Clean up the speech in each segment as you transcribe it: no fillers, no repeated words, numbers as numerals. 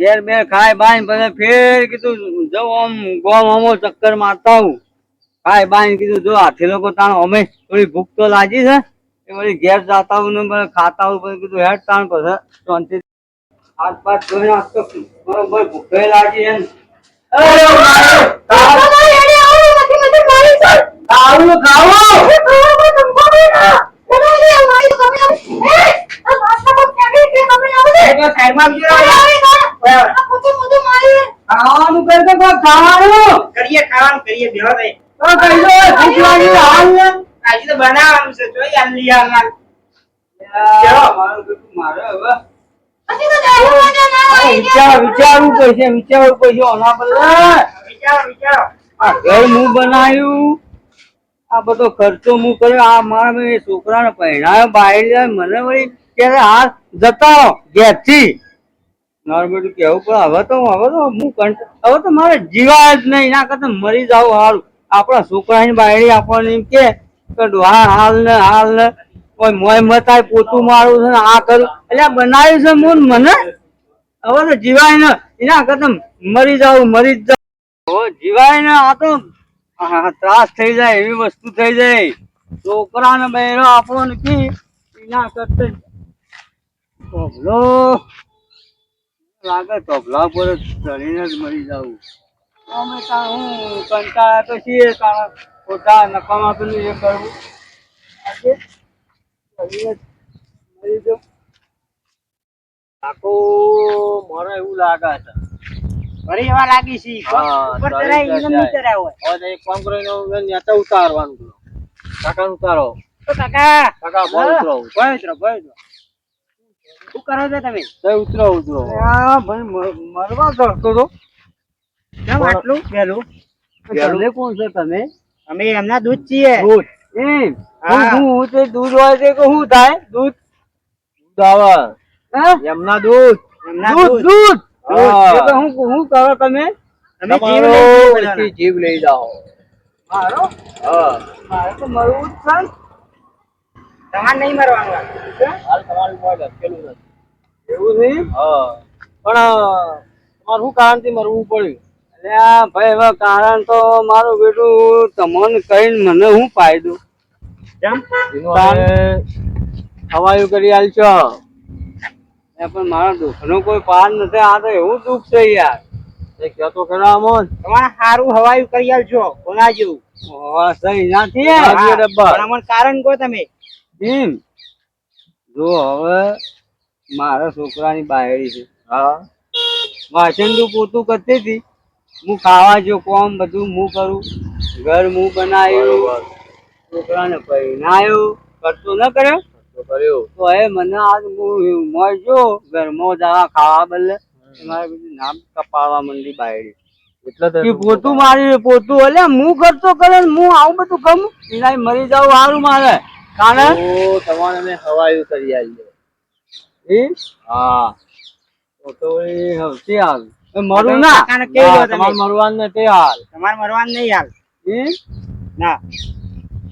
ઘેર બેર ખાય બાય પછી ફેર કીધું જો આમ ગોમ અમો ચક્કર મારતા હું ખાય બાય કીધું જો હાથી લોકો તાણ અમે થોડી ભૂખ તો લાગી છે એ વળી ઘેર જાતા હું ને ખાતા હું પછી કીધું હેડ તાણ પછી શાંતિ હાથ પાથ ધોઈને આજ તો બરોબર ભૂખે લાગી એમ ખાવું ખાવાનું કરતો ખાવાનું કરીએ બેહો દે તો કઈ દો ભૂખ લાગી હાલ આજે તો બનાવવાનું છે જોઈ આલી આલ મારું બેટું મારે હવે વિચારવું પડશે ઓના પર વિચારો આ ઘર હું બનાવ્યું આ બધો ખર્ચો હું કર્યો આ મારા છોકરાને પહેણાયો બાય મને વળી ક્યારે હાથ જતા ઘેરથી મારું બેટું કેવું પણ હવે તો હું હવે તો મારે જીવાય જ નહીં ના કરતા મરી જાવ હારું આપણા છોકરાની બાયડી આપણને એમ કે હાલ ને કોઈ મોય મતાય પોતું મારું છે ને આ કરું એટલે બનાવ્યું છે મને હવે તો જીવાય ને એના કરતા મરી જ જાવ હવે જીવાય ને આ તો ત્રાસ થઈ જાય એવી વસ્તુ થઈ જાય છોકરાને બહેરો આપણો નથી એના કરતા તબલો લાગે તબલા પર ચડીને જ મરી જવું અમે હું કંટાળા તો છીએ કારણ ખોટા નકામા પેલું એ કરવું આજે ચડીને જ મરી જવું આખું મને એવું લાગે છે ફરી એવા લાગી છે ઉપર ચડાઈ એને નીચે રહ્યો હોય હવે એક કામ કરીને નેતા ઉતારવાનું કાકા ઉતારો તો કાકા બોલ ઉતરો શું કરો છો તમે ઉતરો હા ભાઈ મરવા કરતો તો કેમ આટલું પેલું તમે કોણ છો તમે અમે એમના દૂધ છીએ દૂધ એમ હું તે દૂધ હોય છે કે શું થાય દૂધ આવે એમના દૂધ દૂધ હું કરો તમે જીવ લઈ જાઓ મારો મારે તો મરવું જ છે તમારે નહીં મરવાનું હાલ તમારું મોઢ લખેલું નથી એવું નહીં પણ તમારે શું કારણથી મરવું પડ્યું એટલે ભાઈ હવે કારણ તો મારું બેટું તમને કહીને મને શું ફાયદો કેમ હવાયું કરી આલશો પણ મારા દુઃખનો કોઈ પાર નથી આ તો એવું દુઃખ છે યાર એ કહેતો ખરા અમોન તમારે સારું હવાયું કરી આલજો કોના જેવું સહી નાથી પણ કારણ કહો તમે એમ જો હવે મારા છોકરાની બાયડી છે હા વાસણ તું પોતું કરતી હતી હું ખાવા જો કોમ બધું હું કરું ઘર હું બનાવ્યું છોકરાને પહેરાયો કરતો ન કર્યો તો એ મને આજ હું મળજો ઘરમાં જવા ખાવા બદલે મારે બધું નામ કપાવવા મંડી બાયડી એટલે પોતું મારી પોતું એટલે હું કરતો કરે હું આવું બધું કમ એના મરી જાવ સારું મારે કારણ તમારે મેં હવાયું કરી આવી હા તો સૌથી હાલ મરું ના તમારે મરવાનું નથી હાલ તમારે મરવાનું નહીં હાલ ના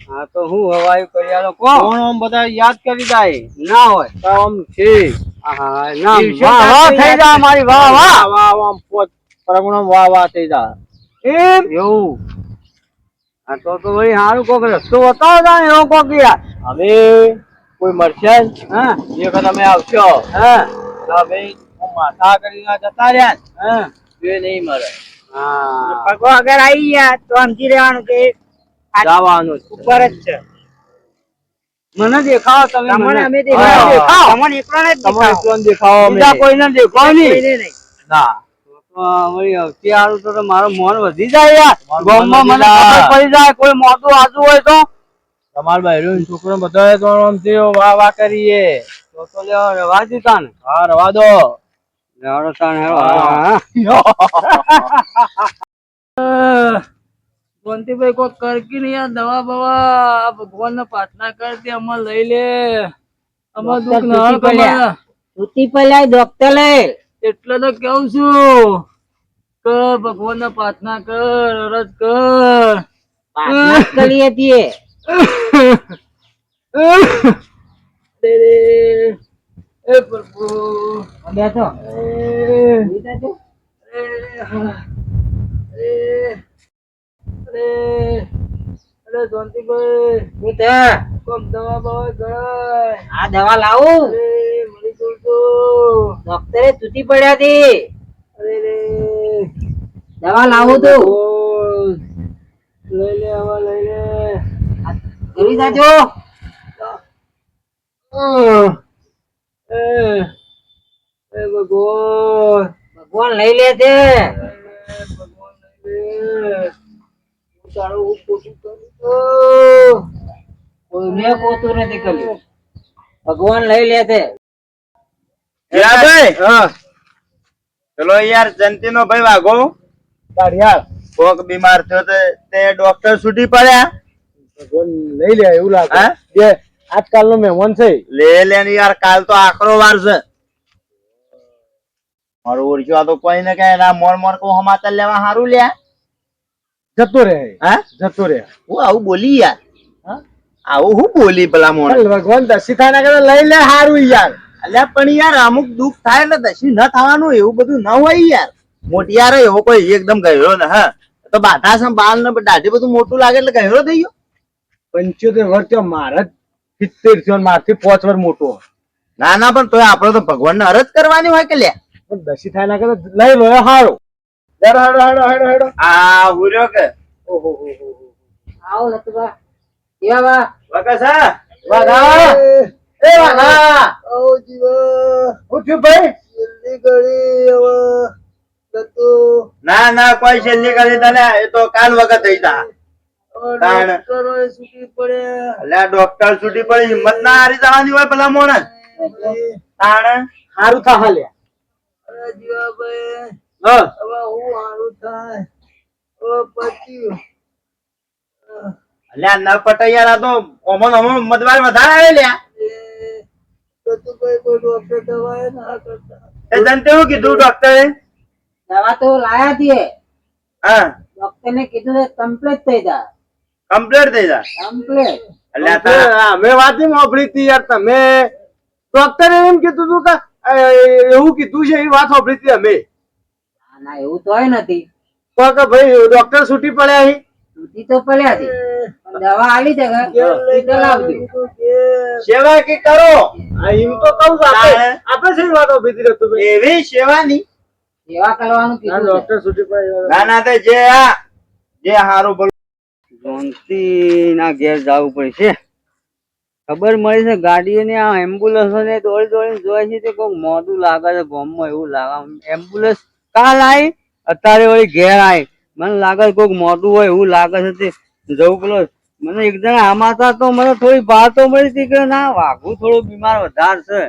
હા તો હું હવાયું કરી આલો કોણ આમ બધા યાદ કરી જાય ના હોય તો આમ છે હા ના વાહ થઈ જાય મારી વાહ વાહ વાહ આમ પોત પ્રગણમ વાહ વાહ થઈ જાય એમ એવું હા તો ભાઈ સારું કોક રસ્તો બતાવો તા એવો કોક યાર હવે કોઈ મળશે હા એ વખત અમે આવશો હા તો ભાઈ માથા કરીને જતા રહ્યા હા એ નહીં મળે હા પગો અગર આવી ગયા તો સમજી રહેવાનું કે જવાનું ઉપર જ છે મને દેખાવો તમે તમને અમે દેખાવો તમને એકલાને જ દેખાવો બીજા કોઈને દેખાવ નહીં ના અત્યારું તો મારો મોન વધી જાય યાર ગામમાં મને ખબર પડી જાય કોઈ મોટું આજુ હોય તો તમારા બહેરું છોકરો બધા તો વાહ વાહ કરીએ તો લેવા રવા દીધા ને હા રવા દો લેવાડો તાણ શાંતિભાઈ કોઈ કરકી નહીં યાર દવા બવા ભગવાન ને પ્રાર્થના કરતી અમાર લઈ લે અમાર દુઃખ ના કમાયા સુતી પલાય ડોક્ટર લે એટલે તો કેવું છું કે ભગવાન ને પ્રાર્થના કર અરજ કર પ્રાર્થના કરીએ છીએ એ પ્રભુ બેઠો એ બીજા જો અરે શાંતિભાઈ હું તે કોમ દવા બવા ગળાય આ દવા લાવું મળી જઉં તો ડોક્ટરે તૂટી પડ્યા હતી અરે રે દવા લાવું તું બોલ. લઈ લે હવે લઈ લે કરી જાજો એ એ ભગવાન ભગવાન લઈ લે છે ભગવાન લઈ લે હું તારું હું ખોટું કરું તો કોઈ મેં પોતું નથી કર્યું ભગવાન લઈ લે છે ભાઈ હા ચલો યાર જંતી નો ભાઈ વાઘો કાઢિયાર કોક બીમાર થયો તે ડોક્ટર છૂટી પડ્યા ભગવાન લઈ લે એવું લાગે હા? જે આજકાલનો મહેમાન છે લે લે ને યાર કાલ તો આખરો વાર છે મારું ઓળખ્યું આ તો કોઈ ને કઈ ના મોર મોર કો સમાચાર લેવા હારું લ્યા જતો રહે હા જતો રહે હું આવું બોલી યાર હા? આવું હું બોલી પેલા મોણ ચાલ ભગવાન દસી થાય ના કરે લઈ લે હારું યાર અલ્યા પણ યાર અમુક દુઃખ થાય એટલે દશી ન થવાનું એવું બધું ન હોય યાર મોટી યાર એવો કોઈ એકદમ ગહેરો ને હા તો બાધા છે બાલ ને દાઢી બધું મોટું લાગે એટલે ગહેરો થઈ ગયો 75 વર્ષ થયો મારે 70 થયો મારથી 5 વર્ષ મોટો ના ના પણ તોય આપડે તો ભગવાન ને અરજ કરવાની હોય કે લ્યા પણ દસી થાય ના કરે લઈ લો હારો હેડો હેડો હેડો હેડો હેડો આ હુર્યો કે ઓહો આવો લતુભા કેવા બા વગસ હા વાઘા એ વાઘા ઓ જીવા ઉઠ્યો ભાઈ જલ્દી કરી હવે લતો ના ના કોઈ છેલ્લી કરી તને એ તો કાલ વખત થઈ તા તાણ. ડોક્ટરોએ છૂટી પડ્યા અલ્યા ડોક્ટર છૂટી પડી હિંમત ના હારી જવાની હોય પેલા મોણ તાણ હારું થા હાલ્યા અરે જીવાભાઈ હા હવે હું હારું થાય હવે પત્યું અલ્યા ન પટાઈ યાર આ તો ઓમન ઓમન મતવાર વધારે આવે લ્યા લતુભાઈ કોઈ ડોક્ટર દવાએ ના કરતા એ જનતે શું કીધું ડોક્ટરે દવા તો લાયા છીએ હા ડોક્ટર ને કીધું છે કમ્પ્લીટ થઈ જા કમ્પ્લીટ થઈ જા કમ્પ્લીટ અલ્યા તારા અમે વાત એમ સાંભળી હતી યાર તમે ડોક્ટરે એમ કીધું હતું કે એવું કીધું છે એ વાત સાંભળી હતી અમે ના ના એવું તો નથી તો કે ભાઈ ડોક્ટર છૂટી પડ્યા અહીં તૂટી તો પડ્યા હતી પણ દવા આવી છે કે ઈ તો લાવજો સેવા કે કરો એમ તો કહું છું આપણે આપણે શી વાત સાંભળી હતી રતુભાઈ એવી સેવાની સેવા કરવાનું કીધું છે. ડોક્ટર છૂટી પડ્યા ના ના તે જે હારું બોલ જોનતી ના ઘેર જવું પડશે ખબર મળી છે ગાડીઓને આ એમ્બ્યુલન્સો ને દોડી દોડીને જોઈ છે તે કોઈ મોડું લાગે છે ગામમાં એવું લાગે એમ્બ્યુલન્સ કાલ આવી અત્યારે વળી ઘેર આવી મને લાગે છે કોઈક મોડું હોય એવું લાગે છે તે જવું પેલો મને એક જણા આમાં હતા તો મને થોડી બહાર તો મળી હતી કે ના વાઘું થોડું બીમાર વધારે છે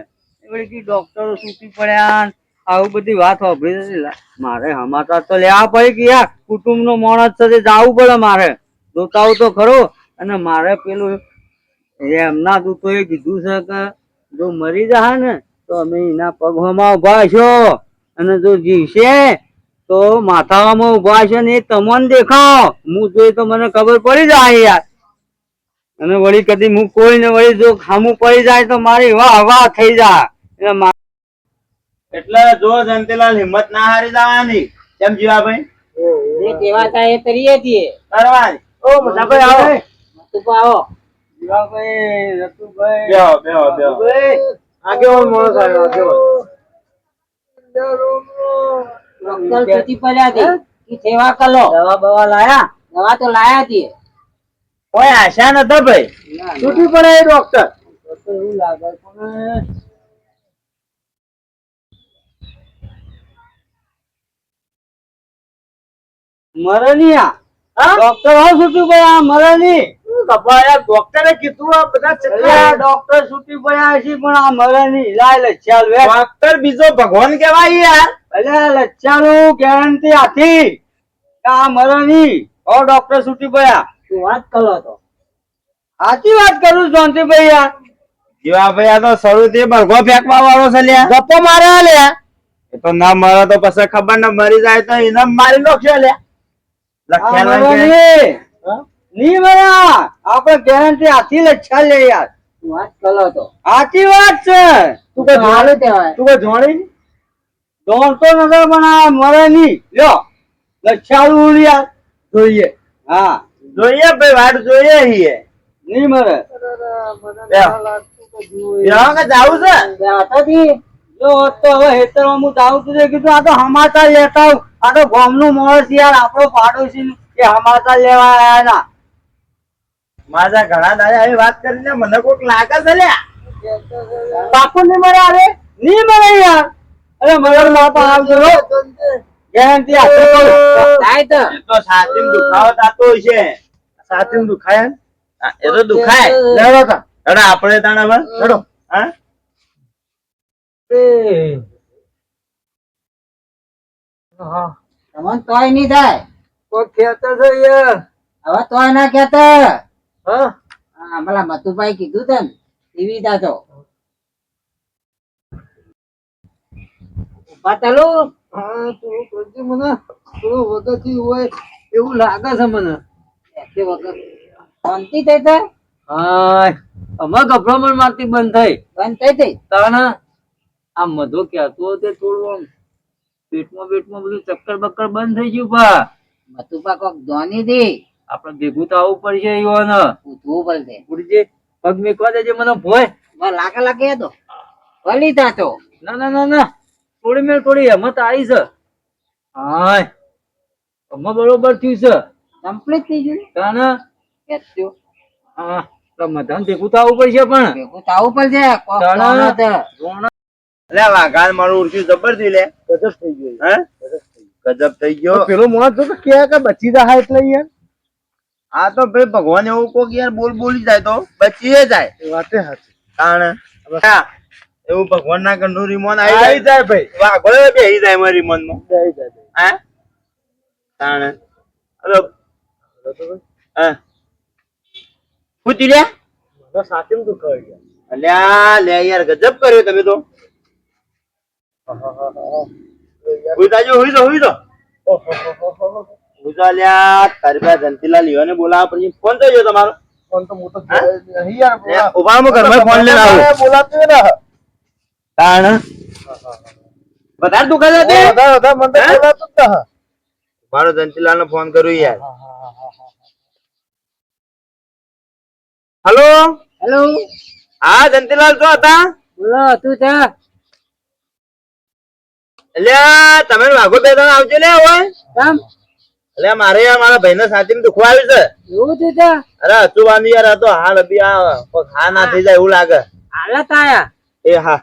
એ વળી કે ડોક્ટરો છૂટી પડ્યા ને આવું બધી વાત સાંભળી હતી મારે સમાચાર તો લેવા પડે કે યાર કુટુંબ નો માણસ છે તે જવું પડે મારે જોતાવું તો ખરો અને મારે પેલું એમના દૂતોએ કીધું છે કે જો મરી જાય ને તો અમે એના પગમાં ઉભા છો અને જો જીવશે તો માથામાં ઉભા છે ને એ તમને દેખાવ હું જોઈ તો મને ખબર પડી જાય યાર અને વળી કદી હું કોઈને વળી જો ખામું પડી જાય તો મારી વાહ વાહ થઈ જાય એટલે એટલે જો જંતીલાલ હિંમત ના હારી જવાની કેમ જીવા ભાઈ જે સેવા થાય એ કરીએ છીએ કરવાની ઓ મજાભાઈ આવો મતુભા આવો જીવાભાઈ રતુભાઈ બેહો બેહો બેહો આગેવાન માણસ આવ્યો આગેવાન ડોક્ટર છૂટી પડ્યા હતી ઈ સેવા કરો દવા બવા લાયા દવા તો લાયા છીએ કોઈ આશા નતો ભાઈ છૂટી પડે એ ડોક્ટર એવું લાગે પણ મરનિયા ડોક્ટર આવ છૂટી પડ્યા મરની ડોક્ટરે કીધું આ બધા ડોક્ટર છૂટી પડ્યા છે પણ આ મરની લાય લચ્છાલ વે ડોક્ટર બીજો ભગવાન કેવાય યાર અલે લચ્છાનું ગેરંટી આથી આ મરની ઓ ડોક્ટર છૂટી પડ્યા તું વાત કરો તો સાચી વાત કરું શાંતિભાઈ યાર જીવા ભાઈ આ તો શરૂ થી બરગો ફેંકવા વાળો છે લ્યા ગપ્પો મારે લ્યા એ તો ના મરે તો પછી ખબર ન મરી જાય તો એને મારી નાખશે લ્યા લખ્યા ની મર્યા આપણે ગેરંટી આથી લચ્છા લે યાર વાત કરો તો સાચી વાત છે. તું કોઈ સારું કહેવાય. તું કોઈ જોણી દોડતો નગર પણ આ મરે નહીં. લ્યો લક્ષાળું યાર જોઈએ. હા જોઈએ ભાઈ વાટ જોઈએ છીએ નહીં મરે. જાવ કે જાવું છે જાતાથી જો તો હવે હેતરમાં હું જાઉં છું કીધું આ તો સમાચાર લેતા આવું. આ તો ગામનું માણસ યાર આપણો પાડોશી કે સમાચાર લેવા આયા ના. મારા ઘણા દાદા આવી વાત કરીને મને કોક લાગે છે લ્યા પાકું નહીં મરે અરે નહીં મરે યાર. અરે મરણ માં તો આવજો ગેરંટી આપી દઉં. જાય તો એ તો છાતીમાં દુખાવો થતો હશે છાતીમાં દુખાય એમ? હા, એ તો દુખાય લેવો તા હેડો આપણે તાણ હવે હેડો હા તમને તોય નહીં થાય. કોઈ ખેતર છે યાર. હવે તોય ના કહેતા. હા હા, પેલા મતુભાઈ કીધું તને એવી દાતો ઉભા ચાલું. હા તું કરજે મને થોડું વગરથી હોય એવું લાગે છે મને. એકે વખત શાંતિ થઈ જાય. હા અમે ગભરામણ મારતી બંધ થઈ. બંધ થઈ થઈ તાણા આ મધો કહેતો તે થોડું આમ પેટમાં બધું ચક્કર બક્કર બંધ થઈ ગયું પા. મતુભા કોક ધોની દી આપણે ભેગું તો આવવું પડશે ઈવન. પૂછવું પડશે. ઉડજે પગ મેકવા દેજે મને ભોય. લાગે લાગે તો ભલી થાતો. ના ના ના ના થોડી મેળ થોડી હિંમત આવી છે. હાય અમે બરોબર થયું છે. કમ્પ્લીટ થઈ ગયું. તાણા કેત્યો હા તો મધાન ભેગું તો આવવું પડશે પણ. ભેગું થવું પડશે. કોક તાણા. ધોનો તો. લે વાઘાન મારું ઉડ્યું જબર થી લે ગજબ થઈ ગયો હે ગજબ થઈ ગયો પેલો મોત તો કે બચી જાય એટલે યાર. આ તો ભાઈ ભગવાન એવું કોક યાર બોલી જાય તો બચી જાય એ વાતે સાચી. કારણ એવું ભગવાન ના કંડુ રીમોન આવી આવી જાય ભાઈ. વાઘો બેહી જાય મારી રીમોન માં આવી જાય. હે કારણ અરે હા પૂછી લે મને સાચું દુખાવી ગયા. અલ્યા લે યાર ગજબ કર્યો તમે તો હુઈ જાજો હુઈ જાઓ હુઈ જા લ્યા તારી પાસે જંતીલાલ ઈવાને બોલાવા પછી ફોન થઈ ગયો તમારો ફોન તો મોટો નહીં યાર. ઉભા મો ઘરમાં ફોન લઈને આવું બોલાતું ને કારણ વધારે દુખા છે તે વધારે મને તો બોલાતું જ ન. મારો જંતીલાલ નો ફોન કરું યાર હલો હેલો હા જંતીલાલ શું હતા બોલો તું છે. અલ્યા તમે વાઘો બે જણા આવજો ને હવે કેમ અલ્યા મારે યાર મારા ભાઈ ને સાથે દુખવા આવ્યું છે એવું તું છે. અરે અચુવાની યાર આ તો હાલ અભી આ હા ના થઈ જાય એવું લાગે હાલત આયા. એ હા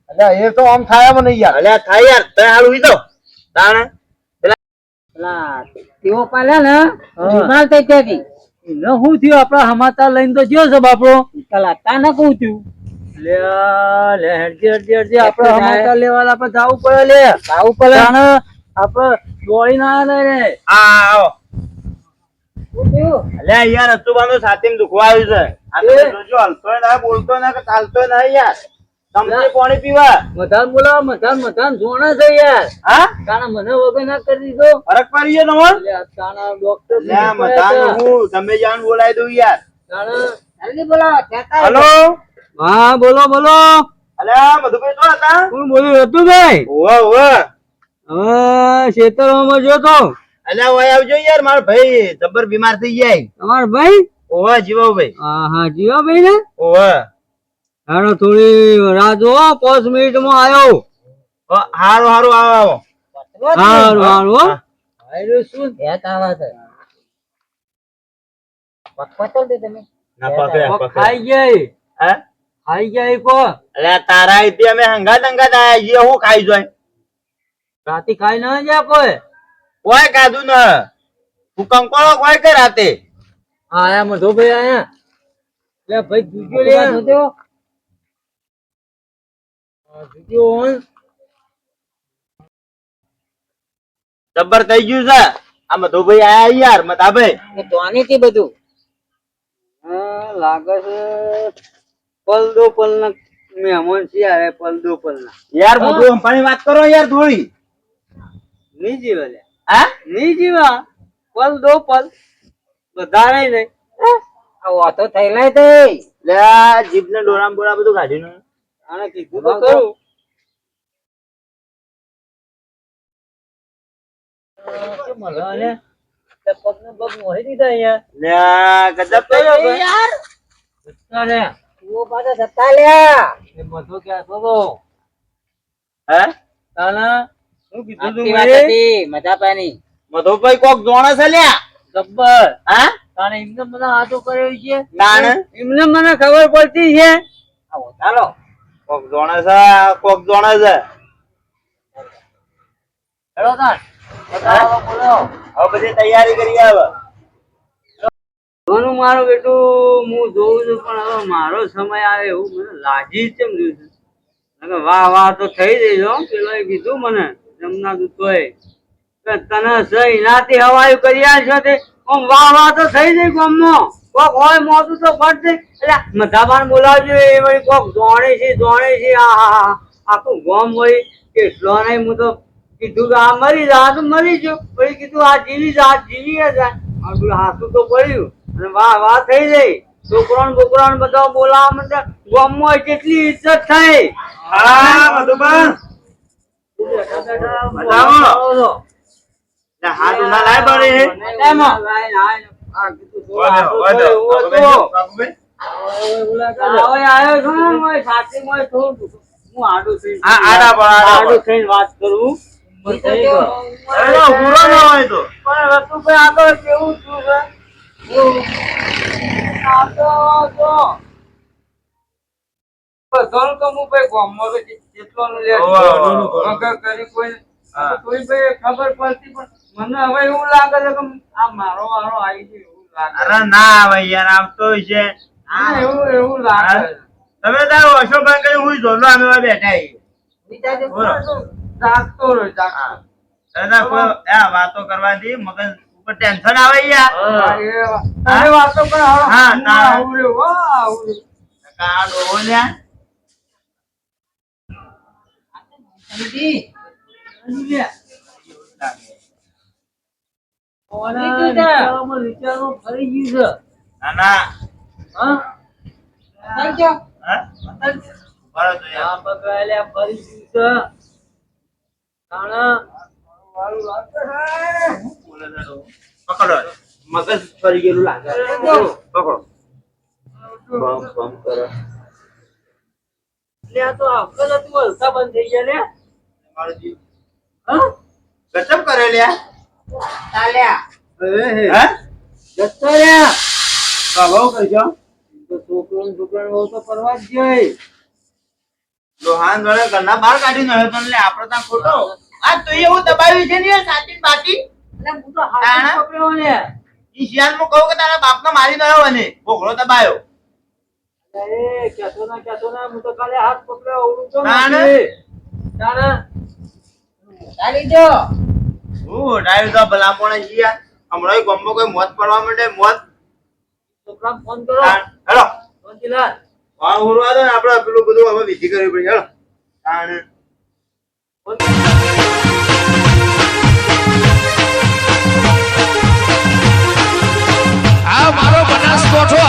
અલ્યા એ તો આમ થાય મને યાર. અલ્યા થાય યાર તમે હાલ ઉઈ જાઓ તાણે પેલા તેઓ પાલ્યા ને હા. બીમાર થઈ ત્યાંથી. એને શું થયું આપડા સમાચાર લઈને તો જ્યો છે બાપડો. પેલા તાને કહું થયું. લે લે હેડજે આપડે સમાચાર લેવા આપણે જાવું પડે લે. આવું પડે. તાણે આપણે દોડીને આયા રે. હા આવો શું થયું? અલ્યા યાર અચુબાનો સાથે દુખવા આવ્યું છે આ તમે જોજો હલતોય ના બોલતોય ના કે ચાલતોય ના યાર તમને પાણી પીવા મધાન બોલાવો મધાન જોણા છે યાર. હા તાણે મને વગર ના કરી દીધો. ફરક પડી ગયો તમાર લે તાણે ડોક્ટર અલ્યા મતાન હું તમે જાણ બોલાવી દઉં યાર તાણે જલ્દી બોલાવો. કહેતા હલો હા બોલો અલ્યા મધુભાઈ શું હતા કોણ બોલ્યું હતું ભાઈ? ઓવા હવે ખેતરોમાં જો તો અલ્યા ઓય આવજો યાર મારો ભાઈ જબર બીમાર થઈ જાય તમાર ભાઈ. ઓવા જીવાભાઈ હા જીવા ભાઈ ને ઓવા હાલો થોડી રાહ જો 5 મિનિટમાં આવ્યો. હારું હારું આવો આવો હારું આયરો શું ભેત આવા છે. પકપચલ દે તમે. ના પકડ્યા કોક પકડ્યા ખાઈ ગઈ હે ખાઈ ગયા કો અલ્યા તારા અહીંથી અમે હંગાત આયા છીએ હું ખાઈ જોય રાતી ખાઈ ના ગયા કોઈ. કોઈ કાધું ન તું કંકોળો કોઈ કે રાતે હા આયા મધો ભાઈ આયા. લે ભાઈ જુજો લે જોજો. જુજો ઓન. જબર થઈ ગયું છે આ મધુભાઈ આયા યાર મધાભાઈ એ ધોની થી બધું. લાગે છે પલદો પલ ના મહેમાન છે યાર. પલદો પલ ના યાર મોટું અંપાણી વાત કરો યાર થોડી નહીં જીવે લે. હા નહીં જીવા પલ દો પલ વધારે નહીં. આ વાતો થઈ લે તે લે આ જીભને ડોરામ બોરા બધું કાઢીને આને કીધું તો ખરું. લે આ ગજબ કર્યો ભાઈ યાર. તું પાછો જતા લ્યા હે શું કીધું તું આખી વાત મેં? હતી મજા પાની મધુભાઈ કોક જોણે છે લ્યા. ગબ્બર હા એમને મને હાથો કર્યો છે તાણ એમને મને ખબર પડતી છે. આવો ચાલો કોક જોણે છે કોક જોણે છે. હેલો તાન બોલો. હવે બધી તૈયારી કરી આવે. જોવાનું મારું બેટું હું જોઉં છું પણ હવે મારો સમય આવે એવું મને લાગી જ કેમ રહ્યું છે. નકર વાહ વાહ તો થઈ જઈ હો. પેલોએ કીધું મને જમના દૂતોએ કે તને સહી નાથી હવાયું કરી આલશો તે આમ વાહ વાહ તો થઈ જાય ગામમાં. કોક હોય મોટું તો ફટ જાય. એટલે મધાબાન બોલાવજો એ વળી કોક જોણે છે આખું ગામ વળી કેટલો નહીં હું તો કીધું કે આ મરી જા તો મરી ગયો. પછી કીધું આ જીવી જાય આપણું હાથું તો પડ્યું અને વાહ વાહ થઈ જાય. છોકરાને બોકરાને બધા બોલાવા માંડ્યા. ગામમાં કેટલી ઇજ્જત થાય. હા મધુભાઈ લે હાથ ઉના લાય બરે હે. આ આડા પર આડા પર. વાત કરું અરે પૂરો ન હોય તો પણ રતુભાઈ આગળ કેવું થયું છે આ તો ઘણું તો હું ભાઈ ગામમાં તો જેટલાનું લે વગર કરી કોઈ કોઈ ભાઈ ખબર પડતી પણ મને હવે એવું લાગે છે કે આ મારો વારો આવી છે એવું લાગે. અરે ના આવે યાર આવતો છે. મને એવું લાગે છે. તમે તારો અશોકભાઈ કઈ હું જોલો અમે હવે બેઠા છીએ. બોલો. જાગતો રહ્યો જાગતો. દાદા કોઈ આ વાતો કરવાથી મગજ ઉપર ટેન્શન આવે યાર. તમે વાતો કરો હવે. હા, હું તારે. આવું રહ્યો, હો, આવું રહ્યો. કા ડોહો લ્યા. વિચારમાં ફરી ગયું ના ના થઈ ગયો હા બરાબર તો યાર. ફરી ગયું છે. તાણા વાળું લાગે છે. બોલે છે ડોહો. પકડો મગજ ફરી ગયેલું લાગે. પકડો બમ બમ કરે. લે આ તો અક્કલ હતું હલકા બંધ થઈ ગયા લે. મારો જીવ હા? ગજબ કરે લ્યા. ચાલ્યા હે જતો રહ્યા. ભાવ કરજો. તો છોકરો બહુ તો કરવા જ જાય. લોહાન ગળે ઘરના બહાર કાઢી નાખ્યો તો લે આપણે ત્યાં ખોટો. આ તો એવું દબાવ્યું છે ને સાચી બાકી. એટલે હું તો હાથ પકડ્યો ને. ઈ શિયાળમાં કહું કે તારા બાપનો મારી ગયો અને ભોગળો દબાયો. અરે કેતો ના હું તો કાલે હાથ પકડ્યો ઓળું તો તાણે? નથી. તાણે? ચાલી જો હું ડાયર તો ભલામણ છે યાર. હમણાં ગમો કોઈ મોત પડવા માંડે મોત. છોકરાને ફોન કરો. હેલો મોતીલાલ. હા ઉરવા દો ને આપણે પેલું બધું હવે વિધિ કરવી પડી હેલો. તાણે આ મારો બનાસકોઠો